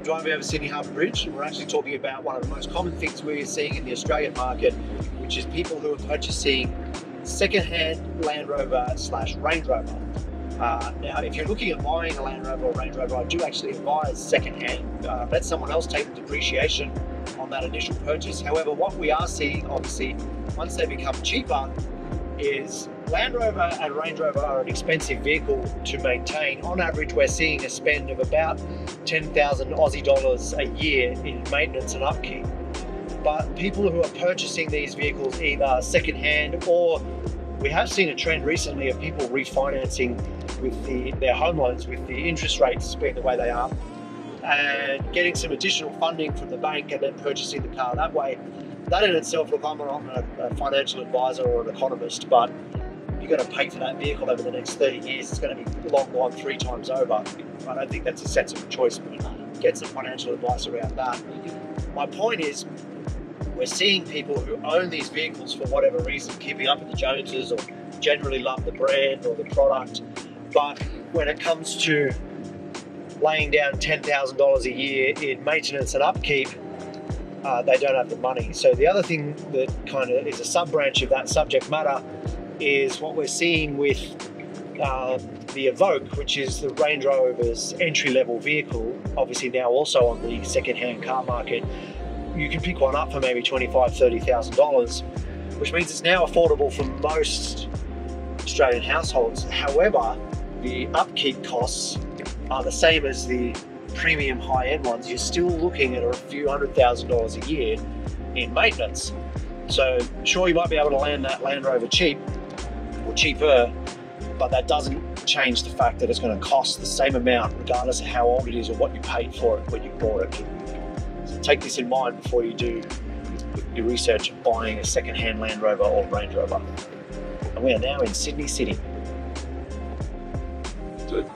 driving over Sydney Harbour Bridge, and we're actually talking about one of the most common things we're seeing in the Australian market, which is people who are purchasing second-hand Land Rover / Range Rover. Now, if you're looking at buying a Land Rover or Range Rover, I do actually advise second-hand. Let someone else take the depreciation on that initial purchase. However, what we are seeing, obviously, once they become cheaper, is Land Rover and Range Rover are an expensive vehicle to maintain. On average, we're seeing a spend of about 10,000 Aussie dollars a year in maintenance and upkeep. But people who are purchasing these vehicles either second-hand, or we have seen a trend recently of people refinancing with their home loans with the interest rates being the way they are, and getting some additional funding from the bank and then purchasing the car that way. That in itself, look, I'm not a financial advisor or an economist, but you're going to pay for that vehicle over the next 30 years. It's going to be long gone 3 times over. I don't think that's a sensible choice, but get some financial advice around that. My point is, we're seeing people who own these vehicles for whatever reason, keeping up with the Joneses, or generally love the brand or the product, but when it comes to laying down $10,000 a year in maintenance and upkeep, they don't have the money. So the other thing that kind of is a sub-branch of that subject matter is what we're seeing with the Evoque, which is the Range Rover's entry-level vehicle, obviously now also on the second-hand car market. You can pick one up for maybe $25,000, $30,000, which means it's now affordable for most Australian households. However, the upkeep costs are the same as the premium high-end ones. You're still looking at a few $100,000 a year in maintenance. So sure, you might be able to land that Land Rover cheap or cheaper, but that doesn't change the fact that it's going to cost the same amount regardless of how old it is or what you paid for it when you bought it. So take this in mind before you do your research of buying a second-hand Land Rover or Range Rover. And we are now in Sydney City. Good.